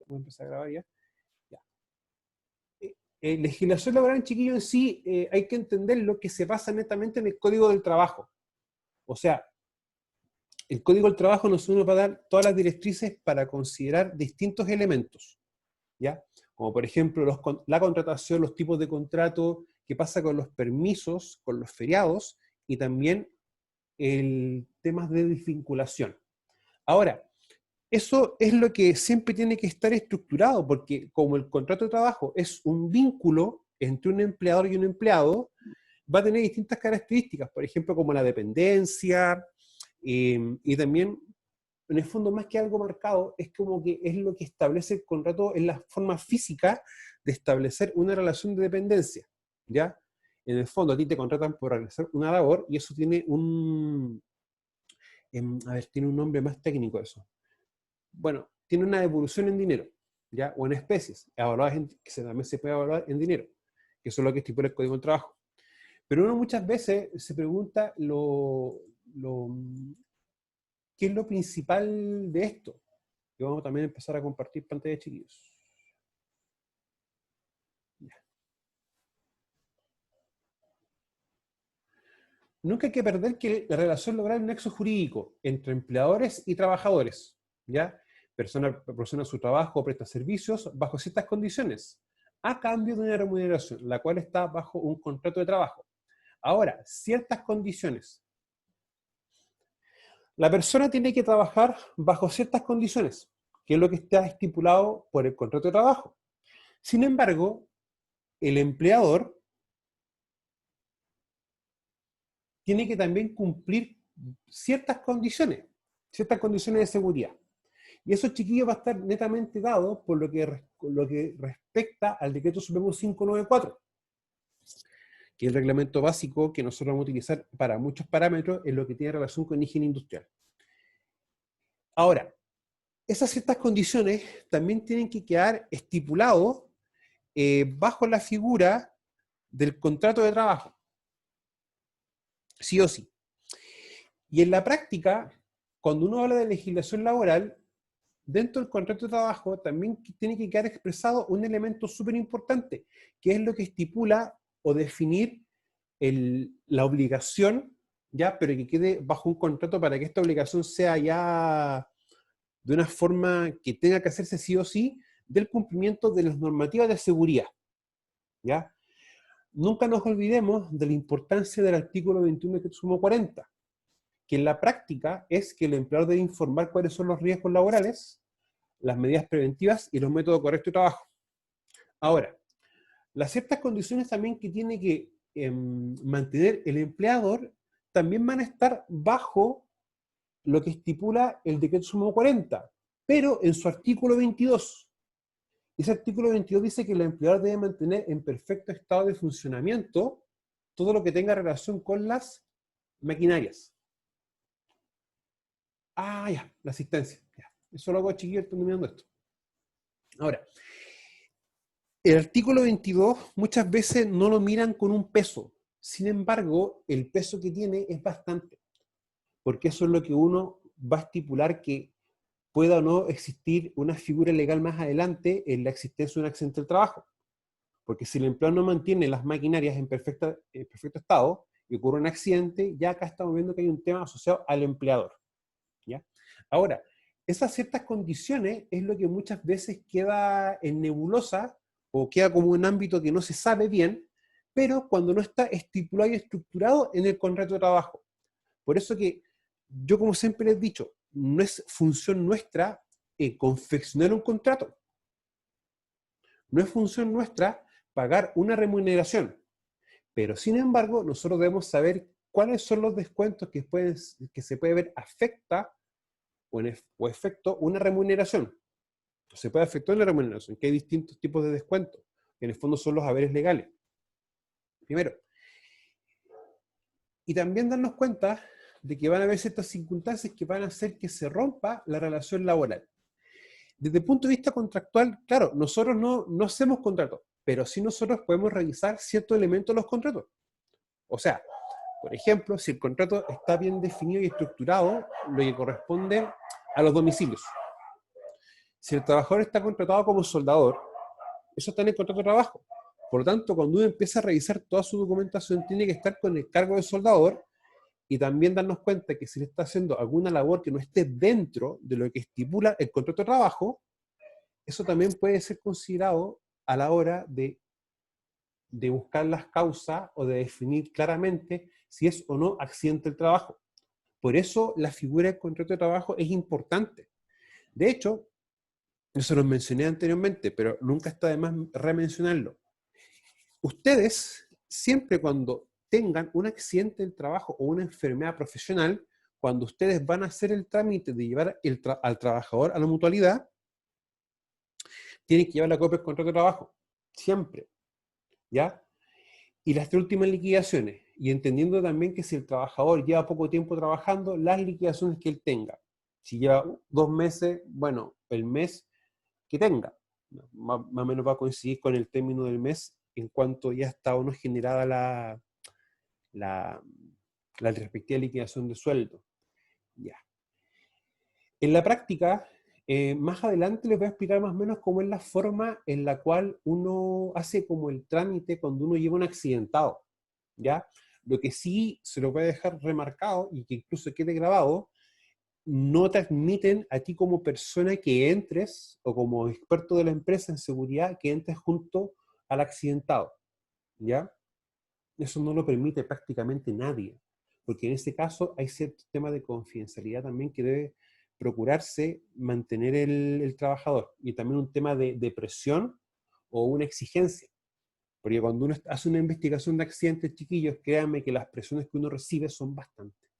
voy a empezar a grabar ya. Ya. Legislación laboral, chiquillo, en sí, hay que entender lo que se basa netamente en el Código del Trabajo. O sea, el Código del Trabajo nos va a dar todas las directrices para considerar distintos elementos, ¿ya? Como por ejemplo la contratación, los tipos de contrato, qué pasa con los permisos, con los feriados, y también el tema de desvinculación. Ahora, eso es lo que siempre tiene que estar estructurado, porque como el contrato de trabajo es un vínculo entre un empleador y un empleado, va a tener distintas características, por ejemplo, como la dependencia, y también, en el fondo, más que algo marcado, es como que es lo que establece el contrato en la forma física de establecer una relación de dependencia, ¿ya? En el fondo, a ti te contratan por realizar una labor, y eso tiene tiene un nombre más técnico eso. Bueno, tiene una devolución en dinero, ¿ya? O en especies, que también se puede evaluar en dinero, que eso es lo que estipula el Código del Trabajo. Pero uno muchas veces se pregunta ¿qué es lo principal de esto? Y vamos también a empezar a compartir pantalla, chiquillos. Ya. Nunca hay que perder que la relación laboral es un nexo jurídico entre empleadores y trabajadores, ¿ya? Persona proporciona su trabajo o presta servicios bajo ciertas condiciones, a cambio de una remuneración, la cual está bajo un contrato de trabajo. Ahora, ciertas condiciones. La persona tiene que trabajar bajo ciertas condiciones, que es lo que está estipulado por el contrato de trabajo. Sin embargo, el empleador tiene que también cumplir ciertas condiciones de seguridad. Y eso, chiquillos, va a estar netamente dado por lo que respecta al Decreto Supremo 594, que es el reglamento básico que nosotros vamos a utilizar para muchos parámetros en lo que tiene relación con higiene industrial. Ahora, esas ciertas condiciones también tienen que quedar estipulados bajo la figura del contrato de trabajo, sí o sí. Y en la práctica, cuando uno habla de legislación laboral, dentro del contrato de trabajo también tiene que quedar expresado un elemento súper importante, que es lo que estipula o definir la obligación, ya, pero que quede bajo un contrato para que esta obligación sea ya de una forma que tenga que hacerse sí o sí, del cumplimiento de las normativas de seguridad, ¿ya? Nunca nos olvidemos de la importancia del artículo 21 del Decreto Supremo 40, que en la práctica es que el empleador debe informar cuáles son los riesgos laborales, las medidas preventivas y los métodos correctos de trabajo. Ahora, las ciertas condiciones también que tiene que mantener el empleador también van a estar bajo lo que estipula el Decreto Supremo 40, pero en su artículo 22. Ese artículo 22 dice que el empleador debe mantener en perfecto estado de funcionamiento todo lo que tenga relación con las maquinarias. Ah, ya, la asistencia. Ya. Eso lo hago, chiquillos, estoy mirando esto. Ahora, el artículo 22 muchas veces no lo miran con un peso. Sin embargo, el peso que tiene es bastante. Porque eso es lo que uno va a estipular que pueda o no existir una figura legal más adelante en la existencia de un accidente del trabajo. Porque si el empleador no mantiene las maquinarias en perfecto estado y ocurre un accidente, ya acá estamos viendo que hay un tema asociado al empleador, ¿ya? Ahora, esas ciertas condiciones es lo que muchas veces queda en nebulosa o queda como un ámbito que no se sabe bien, pero cuando no está estipulado y estructurado en el contrato de trabajo. Por eso que yo, como siempre les he dicho, no es función nuestra confeccionar un contrato. No es función nuestra pagar una remuneración. Pero, sin embargo, nosotros debemos saber cuáles son los descuentos que se puede ver afecta o efecto una remuneración. Se puede afectar una remuneración, que hay distintos tipos de descuentos, que en el fondo son los haberes legales. Primero. Y también darnos cuenta de que van a haber ciertas circunstancias que van a hacer que se rompa la relación laboral. Desde el punto de vista contractual, claro, nosotros no hacemos contratos, pero sí nosotros podemos revisar ciertos elementos de los contratos. O sea, por ejemplo, si el contrato está bien definido y estructurado, lo que corresponde a los domicilios. Si el trabajador está contratado como soldador, eso está en el contrato de trabajo. Por lo tanto, cuando uno empieza a revisar toda su documentación, tiene que estar con el cargo de soldador y también darnos cuenta que si le está haciendo alguna labor que no esté dentro de lo que estipula el contrato de trabajo, eso también puede ser considerado a la hora de buscar las causas o de definir claramente si es o no accidente del trabajo. Por eso la figura del contrato de trabajo es importante. De hecho, eso lo mencioné anteriormente, pero nunca está de más remencionarlo. Ustedes, siempre cuando tengan un accidente del trabajo o una enfermedad profesional, cuando ustedes van a hacer el trámite de llevar al trabajador a la mutualidad, tienen que llevar la copia del contrato de trabajo. Siempre. ¿Ya? Y las 3 últimas liquidaciones. Y entendiendo también que si el trabajador lleva poco tiempo trabajando, las liquidaciones que él tenga. Si lleva 2 meses, bueno, el mes que tenga. Más o menos va a coincidir con el término del mes en cuanto ya está o no generada la respectiva liquidación de sueldo. Ya. En la práctica, más adelante les voy a explicar más o menos cómo es la forma en la cual uno hace como el trámite cuando uno lleva un accidentado, ¿ya? Lo que sí se lo voy a dejar remarcado y que incluso quede grabado, no te admiten a ti como persona que entres, o como experto de la empresa en seguridad, que entres junto al accidentado, ¿ya? Eso no lo permite prácticamente nadie, porque en ese caso hay cierto tema de confidencialidad también que debe procurarse mantener el trabajador, y también un tema de presión o una exigencia, porque cuando uno hace una investigación de accidentes, chiquillos, créanme que las presiones que uno recibe son bastantes,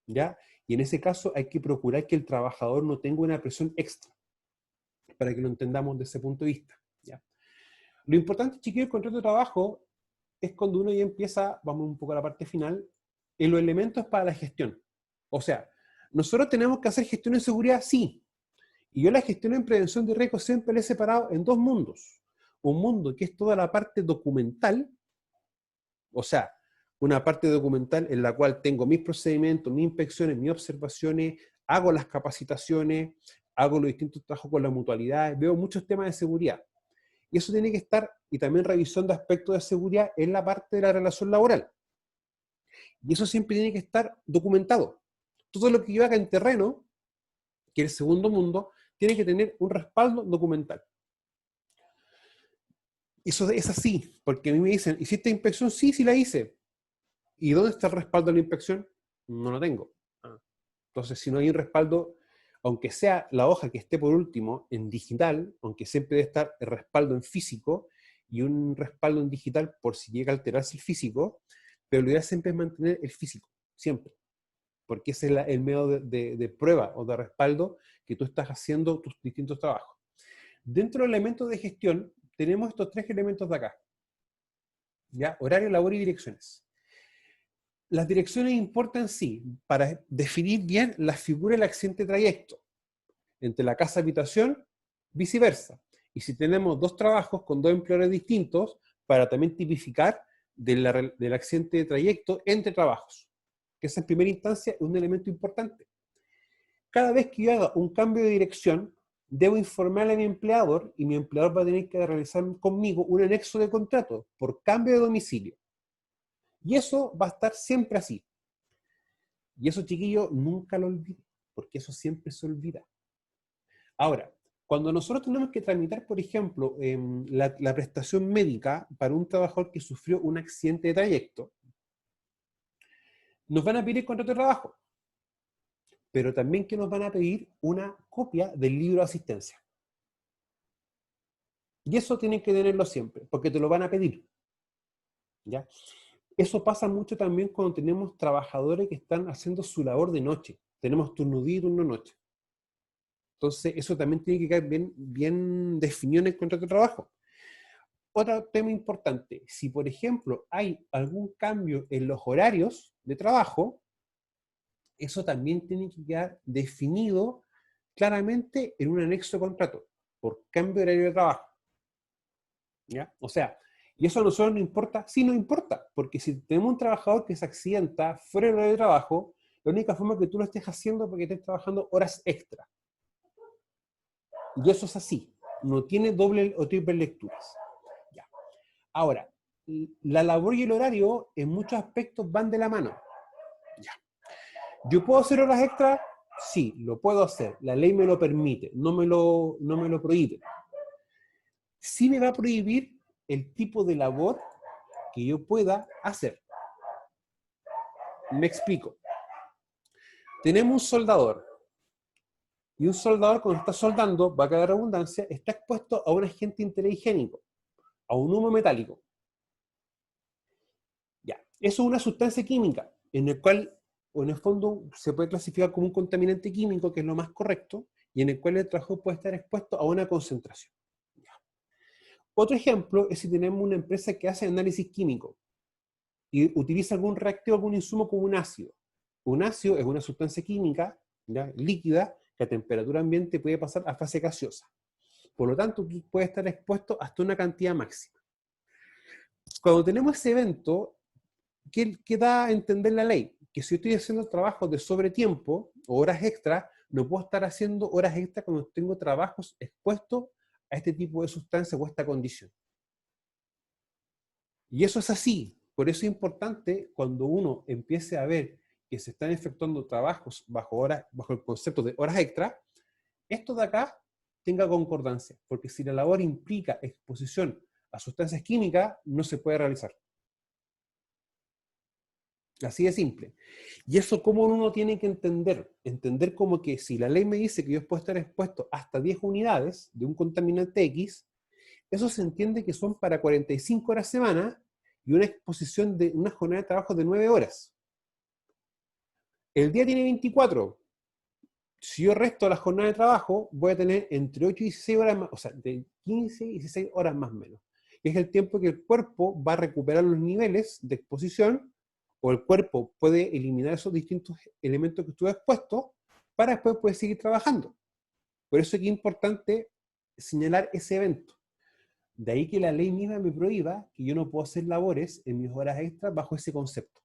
¿ya? Y en ese caso hay que procurar que el trabajador no tenga una presión extra, para que lo entendamos desde ese punto de vista, ¿ya? Lo importante, chiquillos, del contrato de trabajo es cuando uno ya empieza, vamos un poco a la parte final, en los elementos para la gestión. O sea, nosotros tenemos que hacer gestión en seguridad, sí. Y yo la gestión en prevención de riesgos siempre la he separado en 2 mundos. Un mundo que es toda la parte documental, o sea, una parte documental en la cual tengo mis procedimientos, mis inspecciones, mis observaciones, hago las capacitaciones, hago los distintos trabajos con las mutualidades, veo muchos temas de seguridad. Y eso tiene que estar, y también revisión de aspectos de seguridad en la parte de la relación laboral. Y eso siempre tiene que estar documentado. Todo lo que yo haga en terreno, que es el segundo mundo, tiene que tener un respaldo documental. Eso es así, porque a mí me dicen, ¿hiciste inspección? Sí, sí la hice. ¿Y dónde está el respaldo de la inspección? No lo tengo. Entonces, si no hay un respaldo, aunque sea la hoja que esté por último en digital, aunque siempre debe estar el respaldo en físico y un respaldo en digital por si llega a alterarse el físico, pero la idea siempre es mantener el físico, siempre. Porque ese es el medio de prueba o de respaldo que tú estás haciendo tus distintos trabajos. Dentro del elemento de gestión, tenemos estos 3 elementos de acá. ¿Ya? Horario, labor y direcciones. Las direcciones importan, sí, para definir bien la figura del accidente de trayecto entre la casa-habitación, viceversa. Y si tenemos 2 trabajos con 2 empleadores distintos, para también tipificar del accidente de trayecto entre trabajos, que esa en primera instancia es un elemento importante. Cada vez que yo haga un cambio de dirección, debo informarle a mi empleador, y mi empleador va a tener que realizar conmigo un anexo de contrato por cambio de domicilio. Y eso va a estar siempre así. Y eso, chiquillo, nunca lo olvide, porque eso siempre se olvida. Ahora, cuando nosotros tenemos que tramitar, por ejemplo, la prestación médica para un trabajador que sufrió un accidente de trayecto, nos van a pedir el contrato de trabajo, pero también que nos van a pedir una copia del libro de asistencia. Y eso tienen que tenerlo siempre, porque te lo van a pedir, ¿ya? Eso pasa mucho también cuando tenemos trabajadores que están haciendo su labor de noche. Tenemos turno día y turno noche. Entonces, eso también tiene que quedar bien definido en el contrato de trabajo. Otro tema importante, si por ejemplo hay algún cambio en los horarios de trabajo, eso también tiene que quedar definido claramente en un anexo de contrato, por cambio de horario de trabajo. ¿Ya? O sea, y eso a nosotros no importa, sí nos importa, porque si tenemos un trabajador que se accidenta fuera del horario de trabajo, la única forma que tú lo estés haciendo es porque estés trabajando horas extra. Y eso es así. No tiene doble o triple lecturas. Ya. Ahora, la labor y el horario en muchos aspectos van de la mano. Ya. ¿Yo puedo hacer horas extra? Sí, lo puedo hacer. La ley me lo permite, no me lo prohíbe. Sí me va a prohibir el tipo de labor que yo pueda hacer. Me explico. Tenemos un soldador. Y un soldador, cuando está soldando, va a quedar redundancia, está expuesto a un agente interhigiénico, a un humo metálico. Ya. Eso es una sustancia química, en el cual, o en el fondo, se puede clasificar como un contaminante químico, que es lo más correcto, y en el cual el trabajador puede estar expuesto a una concentración. Ya. Otro ejemplo es si tenemos una empresa que hace análisis químico y utiliza algún reactivo, algún insumo como un ácido. Un ácido es una sustancia química, ¿ya?, líquida, que a temperatura ambiente puede pasar a fase gaseosa. Por lo tanto, puede estar expuesto hasta una cantidad máxima. Cuando tenemos ese evento, ¿qué da a entender la ley? Que si yo estoy haciendo trabajos de sobretiempo o horas extra, no puedo estar haciendo horas extra cuando tengo trabajos expuestos a este tipo de sustancia o a esta condición. Y eso es así. Por eso es importante cuando uno empiece a ver que se están efectuando trabajos bajo el concepto de horas extra, esto de acá tenga concordancia, porque si la labor implica exposición a sustancias químicas, no se puede realizar. Así de simple. Y eso como uno tiene que entender como que si la ley me dice que yo puedo estar expuesto hasta 10 unidades de un contaminante X, eso se entiende que son para 45 horas semana y una exposición de una jornada de trabajo de 9 horas. El día tiene 24. Si yo resto la jornada de trabajo, voy a tener entre 8 y 16 horas más, o sea, de 15 y 16 horas más o menos. Y es el tiempo que el cuerpo va a recuperar los niveles de exposición, o el cuerpo puede eliminar esos distintos elementos que estuvo expuesto, para después poder seguir trabajando. Por eso es que es importante señalar ese evento. De ahí que la ley misma me prohíba que yo no puedo hacer labores en mis horas extras bajo ese concepto.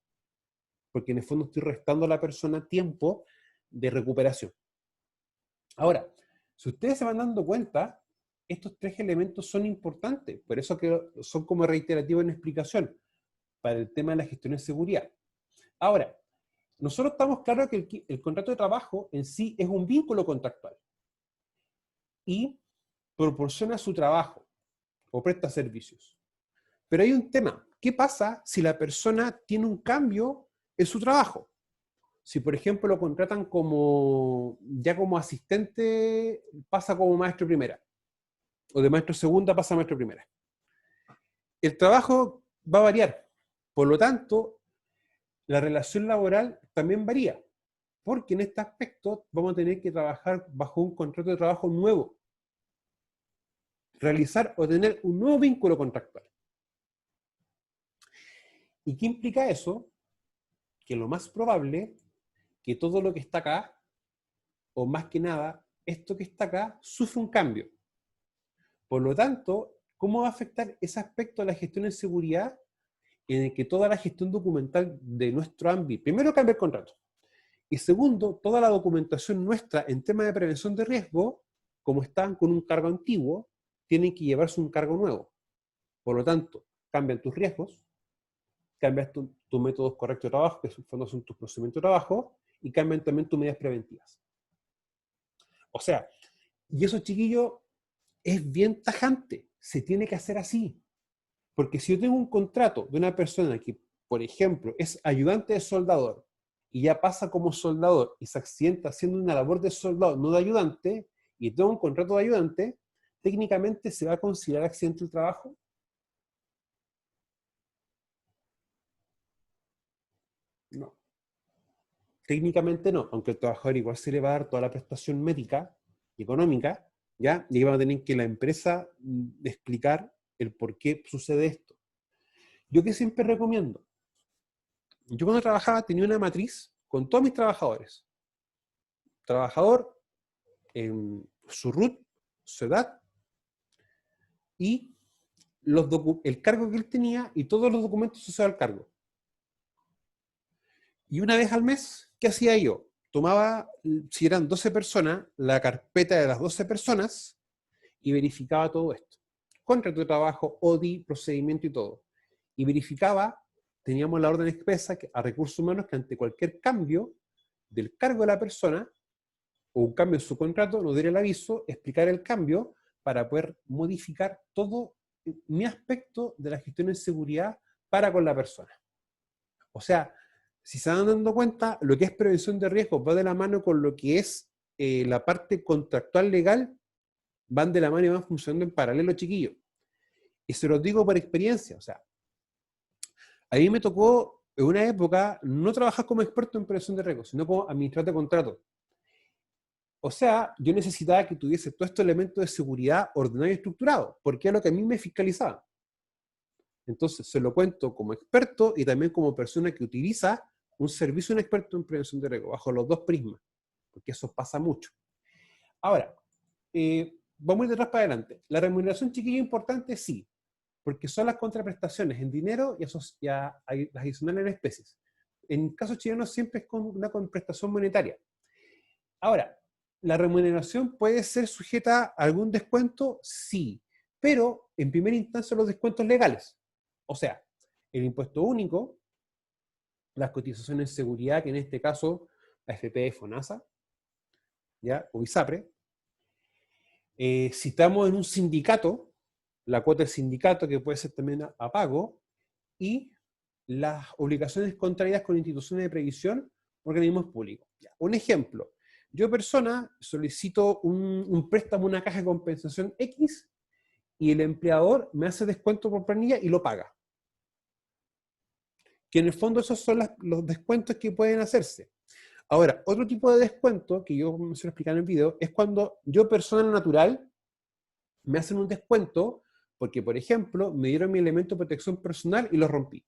Porque en el fondo estoy restando a la persona tiempo de recuperación. Ahora, si ustedes se van dando cuenta, estos tres elementos son importantes, por eso que son como reiterativos en explicación, para el tema de la gestión de seguridad. Ahora, nosotros estamos claros que el contrato de trabajo en sí es un vínculo contractual y proporciona su trabajo o presta servicios. Pero hay un tema. ¿Qué pasa si la persona tiene un cambio en su trabajo? Si, por ejemplo, lo contratan ya como asistente, pasa como maestro primera. O de maestro segunda pasa a maestro primera. El trabajo va a variar. Por lo tanto, la relación laboral también varía. Porque en este aspecto vamos a tener que trabajar bajo un contrato de trabajo nuevo. Realizar o tener un nuevo vínculo contractual. ¿Y qué implica eso? Que lo más probable, que todo lo que está acá, o más que nada, esto que está acá, sufre un cambio. Por lo tanto, ¿cómo va a afectar ese aspecto de la gestión en seguridad en el que toda la gestión documental de nuestro ámbito, primero cambia el contrato, y segundo, toda la documentación nuestra en tema de prevención de riesgo, como están con un cargo antiguo, tienen que llevarse un cargo nuevo. Por lo tanto, cambian tus riesgos, cambian tus métodos correctos de trabajo, que son tus procedimientos de trabajo, y cambian también tus medidas preventivas. O sea, y eso, chiquillos, es bien tajante. Se tiene que hacer así. Porque si yo tengo un contrato de una persona que, por ejemplo, es ayudante de soldador y ya pasa como soldador y se accidenta haciendo una labor de soldador, no de ayudante, y tengo un contrato de ayudante, técnicamente se va a considerar accidente del trabajo. No. Técnicamente no, aunque el trabajador igual se le va a dar toda la prestación médica y económica, ¿ya? Y va a tener que la empresa explicar el por qué sucede esto. Yo que siempre recomiendo, yo cuando trabajaba tenía una matriz con todos mis trabajadores. Trabajador, su RUT, su edad y el cargo que él tenía y todos los documentos asociados al cargo. Y una vez al mes, ¿qué hacía yo? Tomaba, si eran 12 personas, la carpeta de las 12 personas y verificaba todo esto. Contrato de trabajo, ODI, procedimiento y todo. Y verificaba, teníamos la orden expresa a recursos humanos que ante cualquier cambio del cargo de la persona o un cambio en su contrato, nos diera el aviso, explicar el cambio para poder modificar todo mi aspecto de la gestión en seguridad para con la persona. O sea, si se van dando cuenta, lo que es prevención de riesgos va de la mano con lo que es la parte contractual legal, van de la mano y van funcionando en paralelo, chiquillos. Y se los digo por experiencia, o sea, a mí me tocó en una época no trabajar como experto en prevención de riesgos, sino como administrador de contratos. O sea, yo necesitaba que tuviese todos estos elementos de seguridad ordenado y estructurado, porque es lo que a mí me fiscalizaba. Entonces, se lo cuento como experto y también como persona que utiliza un servicio de un experto en prevención de riesgo, bajo los dos prismas, porque eso pasa mucho. Ahora, vamos a ir de atrás para adelante. La remuneración, chiquilla, importante, sí, porque son las contraprestaciones en dinero y las adicionales en especies. En casos chilenos siempre es con una contraprestación monetaria. Ahora, ¿la remuneración puede ser sujeta a algún descuento? Sí, pero en primera instancia los descuentos legales. O sea, el impuesto único, las cotizaciones de seguridad, que en este caso AFP, FONASA, ¿ya? O ISAPRE. Si estamos en un sindicato, la cuota del sindicato, que puede ser también a pago, y las obligaciones contraídas con instituciones de previsión, organismos públicos. Ya, un ejemplo, yo persona solicito un préstamo, una caja de compensación X, y el empleador me hace descuento por planilla y lo paga. Que en el fondo esos son los descuentos que pueden hacerse. Ahora, otro tipo de descuento, que yo me suelo explicar en el video, es cuando yo, persona natural, me hacen un descuento porque, por ejemplo, me dieron mi elemento de protección personal y lo rompí.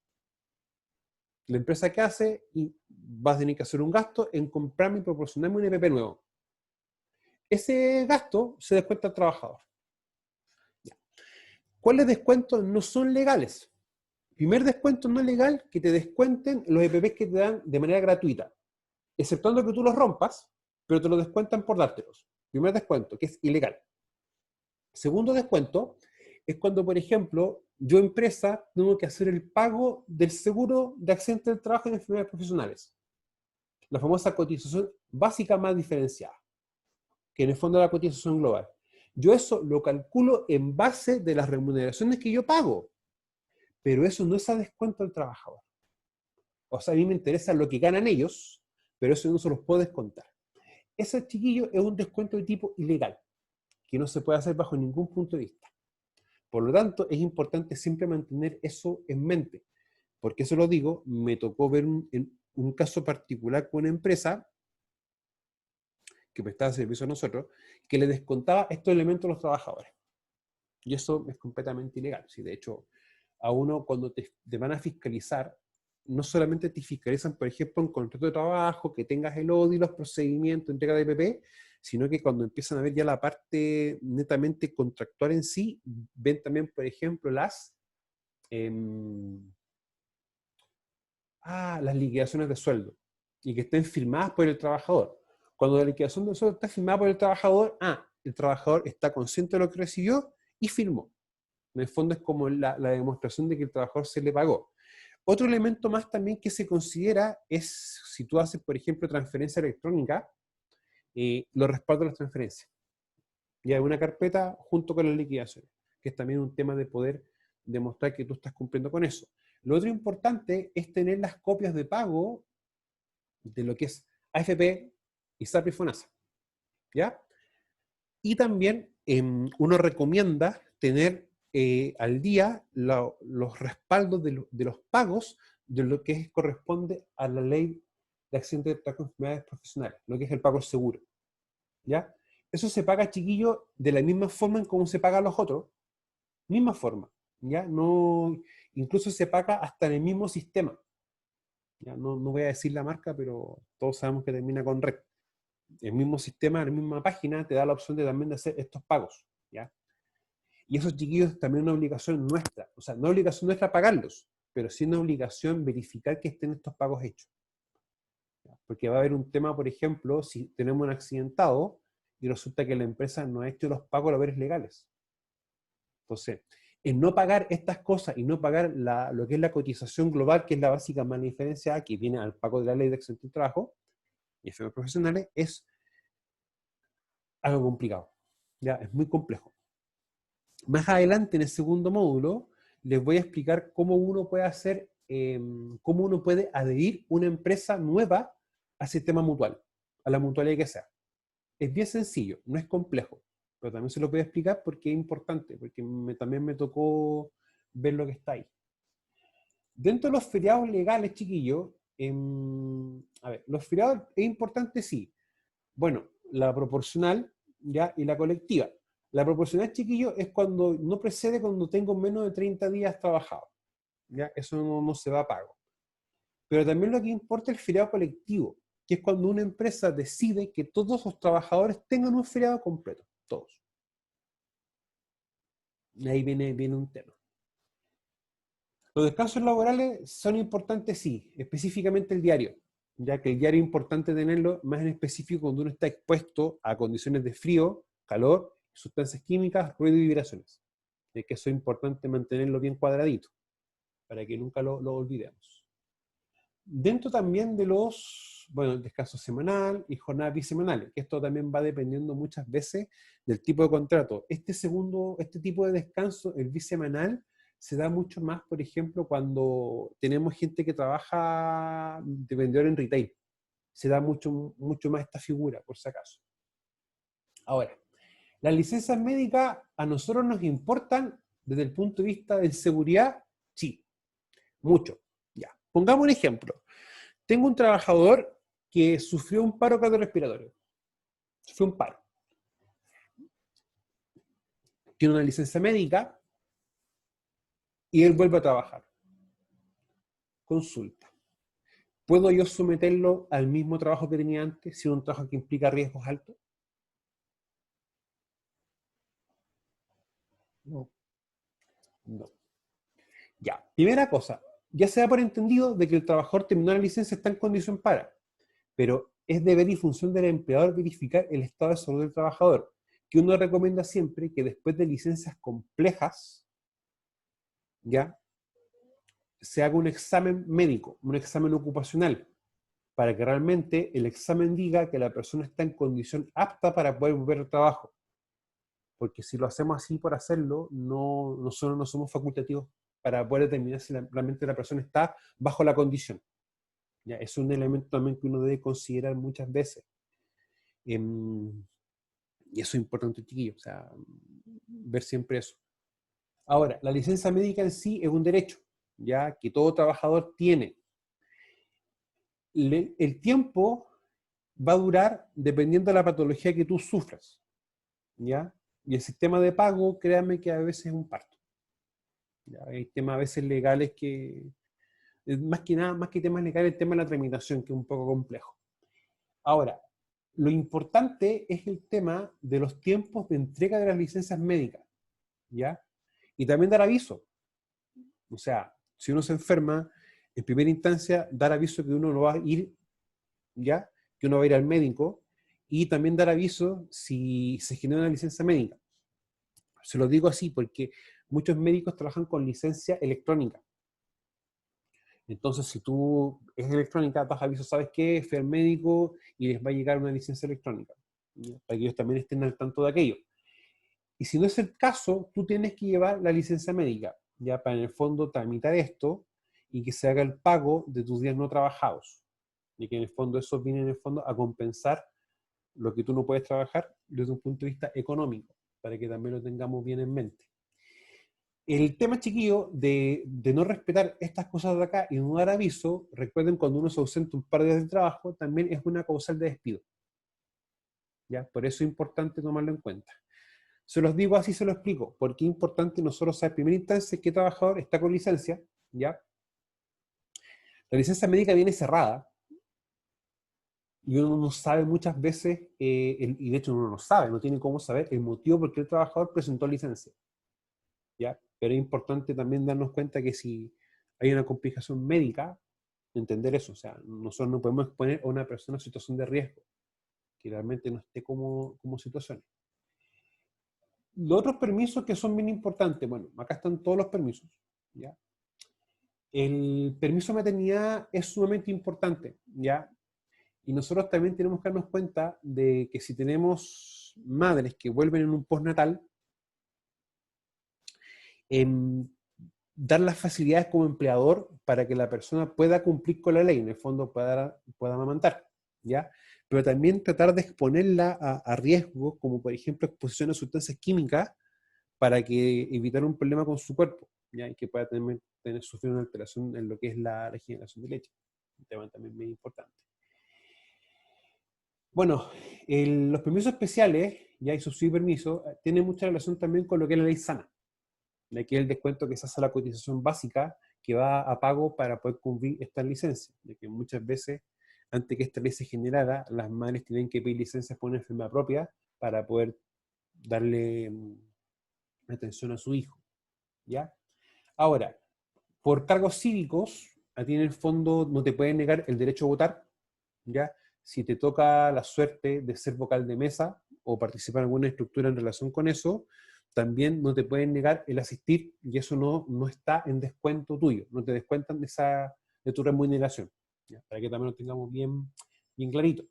La empresa que hace, y vas a tener que hacer un gasto en comprarme y proporcionarme un EPP nuevo. Ese gasto se descuenta al trabajador. ¿Cuáles descuentos no son legales? Primer descuento no legal, que te descuenten los EPPs que te dan de manera gratuita, exceptuando que tú los rompas, pero te los descuentan por dártelos. Primer descuento, que es ilegal. Segundo descuento es cuando, por ejemplo, yo, empresa, tengo que hacer el pago del seguro de accidente del trabajo en enfermedades profesionales. La famosa cotización básica más diferenciada, que en el fondo es la cotización global. Yo eso lo calculo en base de las remuneraciones que yo pago, pero eso no es a descuento del trabajador. O sea, a mí me interesa lo que ganan ellos, pero eso no se los puedo descontar. Ese, chiquillo, es un descuento de tipo ilegal, que no se puede hacer bajo ningún punto de vista. Por lo tanto, es importante siempre mantener eso en mente. Porque eso lo digo, me tocó ver un caso particular con una empresa que prestaba servicio a nosotros, que le descontaba estos elementos a los trabajadores. Y eso es completamente ilegal. Si de hecho, a uno cuando te van a fiscalizar, no solamente te fiscalizan, por ejemplo, en contrato de trabajo, que tengas el ODI, los procedimientos, entrega de EPP, sino que cuando empiezan a ver ya la parte netamente contractual en sí, ven también, por ejemplo, las liquidaciones de sueldo, y que estén firmadas por el trabajador. Cuando la liquidación de sueldo está firmada por el trabajador está consciente de lo que recibió y firmó. En el fondo es como la demostración de que el trabajador se le pagó. Otro elemento más también que se considera es, si tú haces, por ejemplo, transferencia electrónica, los respaldos de las transferencias. Y hay una carpeta junto con las liquidaciones, que es también un tema de poder demostrar que tú estás cumpliendo con eso. Lo otro importante es tener las copias de pago de lo que es AFP, ISAPRE y FONASA, ¿ya? Y también uno recomienda tener al día los respaldos de los pagos de lo que corresponde a la ley de accidentes de trabajo y enfermedades profesionales, lo que es el pago seguro, ¿ya? Eso se paga, chiquillo, de la misma forma en cómo se paga a los otros, misma forma, ¿ya? No, incluso se paga hasta en el mismo sistema. Ya, no voy a decir la marca, pero todos sabemos que termina con red. El mismo sistema, la misma página, te da la opción de también de hacer estos pagos, ¿ya? Y esos, chiquillos, también es una obligación nuestra. O sea, no es obligación nuestra pagarlos, pero sí una obligación verificar que estén estos pagos hechos. ¿Ya? Porque va a haber un tema, por ejemplo, si tenemos un accidentado y resulta que la empresa no ha hecho los pagos a los deberes legales. Entonces, en no pagar estas cosas y no pagar lo que es la cotización global, que es la básica más diferencia que viene al pago de la ley de exención de trabajo y enfermedades profesionales, es algo complicado. ¿Ya? Es muy complejo. Más adelante, en el segundo módulo, les voy a explicar cómo uno puede hacer, cómo uno puede adherir una empresa nueva al sistema mutual, a la mutualidad que sea. Es bien sencillo, no es complejo, pero también se lo voy a explicar porque es importante, porque también me tocó ver lo que está ahí. Dentro de los feriados legales, chiquillos, a ver, los feriados es importante, sí. Bueno, la proporcional, ¿ya? Y la colectiva. La proporcional, chiquillo, es cuando no precede cuando tengo menos de 30 días trabajados. ¿Ya? Eso no se va a pago. Pero también lo que importa es el feriado colectivo, que es cuando una empresa decide que todos los trabajadores tengan un feriado completo. Todos. Y ahí viene un tema. Los descansos laborales son importantes, sí, específicamente el diario, ya que el diario es importante tenerlo más en específico cuando uno está expuesto a condiciones de frío, calor, sustancias químicas, ruido y vibraciones. Es que eso es importante mantenerlo bien cuadradito, para que nunca lo olvidemos. Dentro también de el descanso semanal y jornadas bisemanales, que esto también va dependiendo muchas veces del tipo de contrato. Este tipo de descanso, el bisemanal, se da mucho más, por ejemplo, cuando tenemos gente que trabaja de vendedor en retail. Se da mucho más esta figura, por si acaso. Ahora, las licencias médicas a nosotros nos importan desde el punto de vista de seguridad, sí, mucho. Ya. Pongamos un ejemplo. Tengo un trabajador que sufrió un paro cardiorrespiratorio. Sufrió un paro. Tiene una licencia médica y él vuelve a trabajar. Consulta. ¿Puedo yo someterlo al mismo trabajo que tenía antes, si es un trabajo que implica riesgos altos? No. No. Ya. Primera cosa, ya se da por entendido de que el trabajador terminó la licencia está en condición para, pero es deber y función del empleador verificar el estado de salud del trabajador, que uno recomienda siempre que después de licencias complejas, ya, se haga un examen médico, un examen ocupacional, para que realmente el examen diga que la persona está en condición apta para poder volver al trabajo. Porque si lo hacemos así por hacerlo, nosotros no somos facultativos para poder determinar si realmente la persona está bajo la condición. ¿Ya? Es un elemento también que uno debe considerar muchas veces. Y eso es importante, chiquillos, o sea, ver siempre eso. Ahora, la licencia médica en sí es un derecho, ya que todo trabajador tiene. El tiempo va a durar dependiendo de la patología que tú sufras, ¿ya? Y el sistema de pago, créanme que a veces es un parto. ¿Ya? Hay temas a veces legales que, más que nada, más que temas legales, el tema de la tramitación, que es un poco complejo. Ahora, lo importante es el tema de los tiempos de entrega de las licencias médicas, ¿ya? Y también dar aviso. O sea, si uno se enferma, en primera instancia, dar aviso que uno no va a ir, ¿ya? Que uno va a ir al médico, y también dar aviso si se genera una licencia médica. Se lo digo así porque muchos médicos trabajan con licencia electrónica. Entonces, si tú es electrónica, das aviso, ¿sabes qué? Fui al médico y les va a llegar una licencia electrónica, ¿ya? Para que ellos también estén al tanto de aquello. Y si no es el caso, tú tienes que llevar la licencia médica, ya para en el fondo tramitar esto y que se haga el pago de tus días no trabajados. Y que en el fondo eso viene en el fondo a compensar lo que tú no puedes trabajar desde un punto de vista económico, para que también lo tengamos bien en mente. El tema, chiquillo, de no respetar estas cosas de acá y no dar aviso, recuerden, cuando uno se ausenta un par de días de trabajo, también es una causal de despido. ¿Ya? Por eso es importante tomarlo en cuenta. Se los digo así, se lo explico, porque es importante nosotros saber en primera instancia qué trabajador está con licencia, ¿ya? La licencia médica viene cerrada, y uno no sabe muchas veces, y de hecho uno no sabe, no tiene cómo saber el motivo por qué el trabajador presentó licencia, ¿ya? Pero es importante también darnos cuenta que si hay una complicación médica, entender eso, o sea, nosotros no podemos exponer a una persona a situación de riesgo, que realmente no esté como situaciones. Los otros permisos que son bien importantes, bueno, acá están todos los permisos, ¿ya? El permiso de maternidad es sumamente importante, ¿ya? Y nosotros también tenemos que darnos cuenta de que si tenemos madres que vuelven en un postnatal, em, dar las facilidades como empleador para que la persona pueda cumplir con la ley, en el fondo pueda amamantar, ¿ya? Pero también tratar de exponerla a riesgos, como por ejemplo exposición a sustancias químicas, para que evitar un problema con su cuerpo, ¿ya? Y que pueda sufrir una alteración en lo que es la generación de leche. Un tema también muy importante. Bueno, los permisos especiales, ya y subsidio y permiso, tienen mucha relación también con lo que es la ley sana. De aquí el descuento que se hace a la cotización básica que va a pago para poder cumplir estas licencias. De que muchas veces, antes que esta ley se generara, las madres tienen que pedir licencias por una enfermedad propia para poder darle atención a su hijo, ¿ya? Ahora, por cargos cívicos, a ti en el fondo no te pueden negar el derecho a votar, ¿ya? Si te toca la suerte de ser vocal de mesa o participar en alguna estructura en relación con eso, también no te pueden negar el asistir y eso no está en descuento tuyo, no te descuentan de tu remuneración, ¿ya? Para que también lo tengamos bien clarito.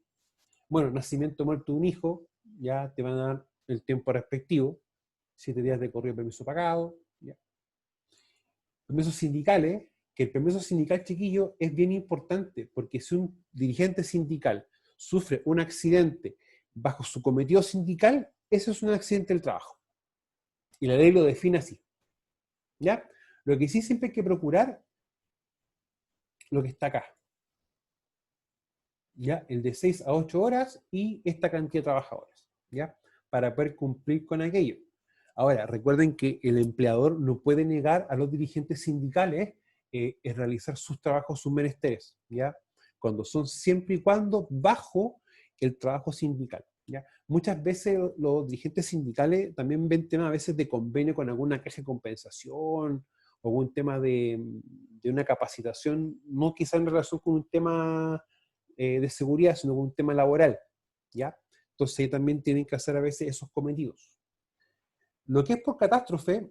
Bueno, nacimiento muerto de un hijo, ya te van a dar el tiempo respectivo, 7 días de corrido de permiso pagado, ¿ya? Permisos sindicales, que el permiso sindical, chiquillo, es bien importante, porque si un dirigente sindical sufre un accidente bajo su cometido sindical, eso es un accidente del trabajo. Y la ley lo define así, ¿ya? Lo que sí siempre hay que procurar, lo que está acá, ¿ya? El de 6 a 8 horas y esta cantidad de trabajadores, ¿ya? Para poder cumplir con aquello. Ahora, recuerden que el empleador no puede negar a los dirigentes sindicales realizar sus trabajos, sus menesteres, ¿ya? Cuando son siempre y cuando bajo el trabajo sindical, ¿ya? Muchas veces los dirigentes sindicales también ven temas a veces de convenio con alguna caja de compensación o algún tema de una capacitación, no quizá en relación con un tema de seguridad, sino con un tema laboral, ¿ya? Entonces ahí también tienen que hacer a veces esos cometidos. Lo que es por catástrofe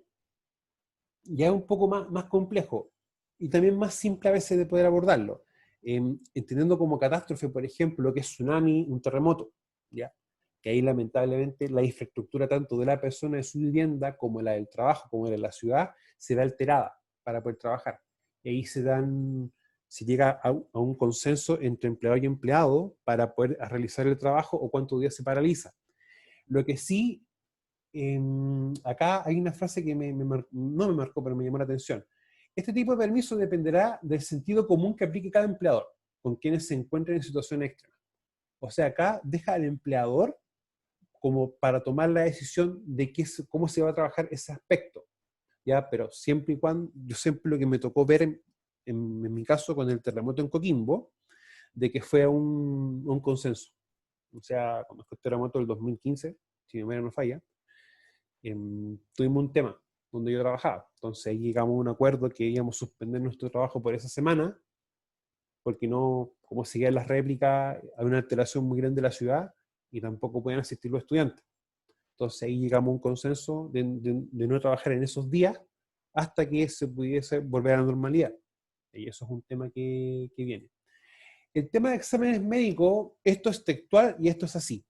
ya es un poco más complejo y también más simple a veces de poder abordarlo. Entendiendo como catástrofe, por ejemplo, lo que es tsunami, un terremoto, ¿ya? Que ahí lamentablemente la infraestructura tanto de la persona de su vivienda como la del trabajo, como la de la ciudad, se ve alterada para poder trabajar. Y ahí se llega a un consenso entre empleador y empleado para poder realizar el trabajo o cuántos días se paraliza. Lo que sí acá hay una frase que no me marcó, pero me llamó la atención. Este tipo de permiso dependerá del sentido común que aplique cada empleador, con quienes se encuentren en situación extrema. O sea, acá deja al empleador como para tomar la decisión de cómo se va a trabajar ese aspecto, ¿ya? Pero siempre y cuando, yo siempre lo que me tocó ver en mi caso con el terremoto en Coquimbo, de que fue un consenso. O sea, cuando fue el terremoto del 2015, si mi memoria no falla, tuvimos un tema donde yo trabajaba. Entonces ahí llegamos a un acuerdo que íbamos a suspender nuestro trabajo por esa semana, porque no, como seguían las réplicas, había una alteración muy grande de la ciudad y tampoco podían asistir los estudiantes. Entonces ahí llegamos a un consenso de no trabajar en esos días hasta que se pudiese volver a la normalidad. Y eso es un tema que viene. El tema de exámenes médicos, esto es textual y esto es así,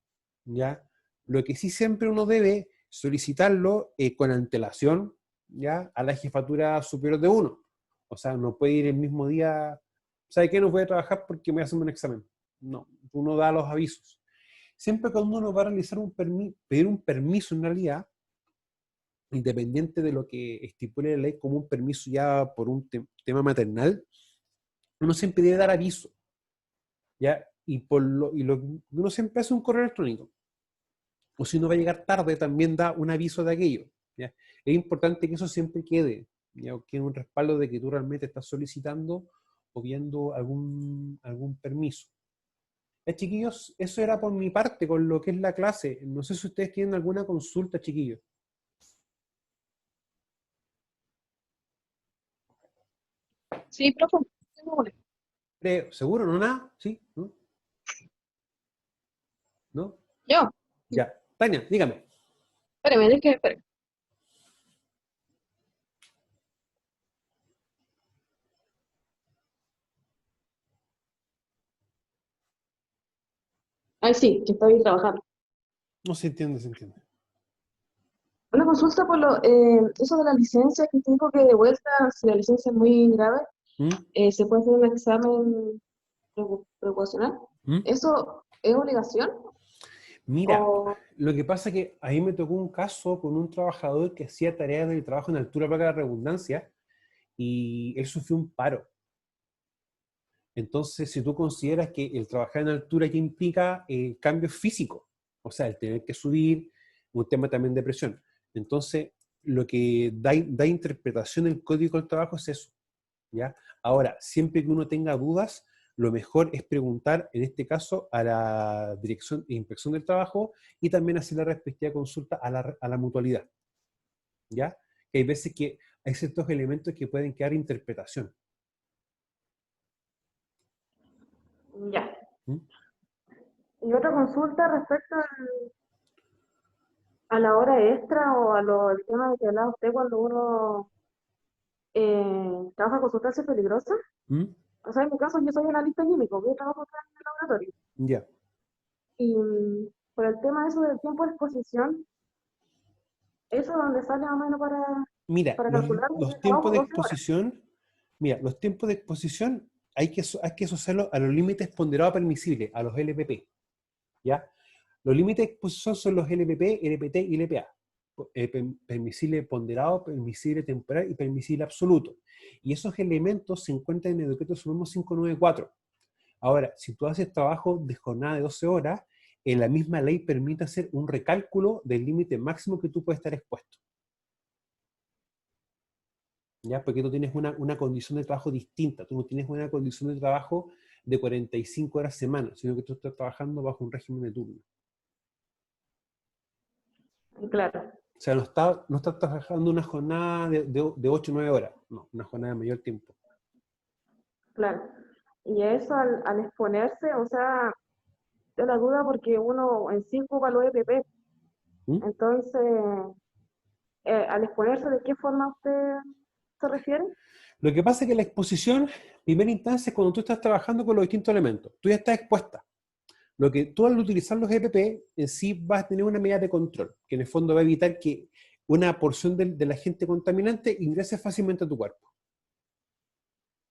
¿ya? Lo que sí siempre uno debe solicitarlo con antelación, ¿ya? A la jefatura superior de uno. O sea, no puede ir el mismo día, ¿sabe qué? No voy a trabajar porque me voy a hacer un examen. No, uno da los avisos. Siempre cuando uno va a realizar pedir un permiso en realidad, independiente de lo que estipule la ley como un permiso ya por un tema maternal, uno siempre debe dar aviso. ¿Ya? Y lo que uno siempre hace un correo electrónico. O si uno va a llegar tarde, también da un aviso de aquello, ¿ya? Es importante que eso siempre quede, ¿ya? O quede un respaldo de que tú realmente estás solicitando o viendo algún permiso. Ya, chiquillos, eso era por mi parte con lo que es la clase. No sé si ustedes tienen alguna consulta, chiquillos. Sí, profe, tengo una. ¿Seguro? ¿No nada? ¿Sí? ¿No? ¿No? Yo, Ya. Tania, dígame. espérame, es que, espérame. Ay, sí, que estoy trabajando. No se entiende, se entiende. Una consulta por eso de la licencia, que te dijo que de vuelta, si la licencia es muy grave, ¿Mm? se puede hacer un examen preocupacional. ¿Mm? ¿Eso es obligación? Mira, O, lo que pasa es que ahí me tocó un caso con un trabajador que hacía tareas de trabajo en altura para la redundancia y él sufrió un paro. Entonces, si tú consideras que el trabajar en altura ya implica cambios físicos, o sea, el tener que subir, un tema también de presión. Entonces, lo que da interpretación el código del trabajo es eso, ¿ya? Ahora, siempre que uno tenga dudas, lo mejor es preguntar, en este caso, a la Dirección de Inspección del Trabajo y también hacer la respectiva consulta a la mutualidad, ¿ya? Que hay veces que hay ciertos elementos que pueden quedar interpretación. ya. ¿Mm? Y otra consulta respecto a la hora extra o el tema de que hablaba usted cuando uno trabaja con sustancias peligrosas. ¿Mm? O sea, en mi caso yo soy analista químico, yo trabajo acá en el laboratorio. Ya. Y por el tema de eso del tiempo de exposición, ¿eso es donde sale más o menos Mira, para calcular? Yo los tiempos trabajo de 12 horas. exposición, mira, los tiempos de exposición hay que asociarlos a los límites ponderados permisibles, a los LPP, ¿ya? Los límites de exposición son los LPP, LPT y LPA. Permisible ponderado, permisible temporal y permisible absoluto. Y esos elementos se encuentran en el decreto supremo 594. Ahora, si tú haces trabajo de jornada de 12 horas, en la misma ley permite hacer un recálculo del límite máximo que tú puedes estar expuesto. ¿Ya? Porque tú tienes una condición de trabajo distinta. Tú no tienes una condición de trabajo de 45 horas semana, sino que tú estás trabajando bajo un régimen de turno. Claro, O sea, no estás trabajando una jornada de 8 o 9 horas, no, una jornada de mayor tiempo. claro. Y eso al exponerse, o sea, te la duda porque uno en sí ocupa los EPP. ¿Mm? Entonces, al exponerse, ¿de qué forma usted se refiere? Lo que pasa es que la exposición, primera instancia, es cuando tú estás trabajando con los distintos elementos. Tú ya estás expuesta. Lo que tú al utilizar los EPP, en sí vas a tener una medida de control, que en el fondo va a evitar que una porción del agente contaminante ingrese fácilmente a tu cuerpo.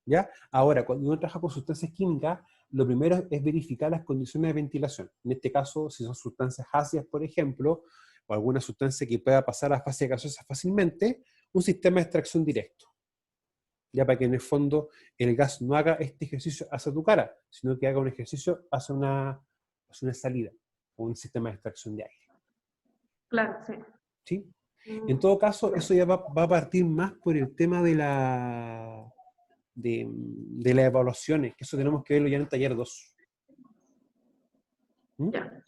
¿Ya? Ahora, cuando uno trabaja con sustancias químicas, lo primero es verificar las condiciones de ventilación. En este caso, si son sustancias ácidas, por ejemplo, o alguna sustancia que pueda pasar a fase gaseosa fácilmente, un sistema de extracción directo. Ya para que en el fondo el gas no haga este ejercicio hacia tu cara, sino que haga un ejercicio hacia una salida, o un sistema de extracción de aire. Claro, sí. ¿Sí? En todo caso, Ya. eso ya va a partir más por el tema de las evaluaciones, que eso tenemos que verlo ya en el taller 2. ¿Mm? Ya.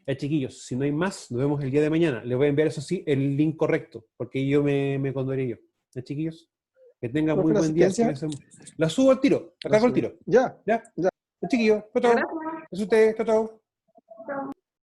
Ya, chiquillos, si no hay más, nos vemos el día de mañana. Les voy a enviar, eso sí, el link correcto, porque yo me condoré yo. ¿Ya, chiquillos? Que tengan muy Profe, la buen día. asistencia, Cuídense. La subo al tiro, la la cargo al subo. tiro. Ya, ¿Ya? ya. Ya, chiquillos, chao, chao. Gracias. Es usted, chao, chao. Chao.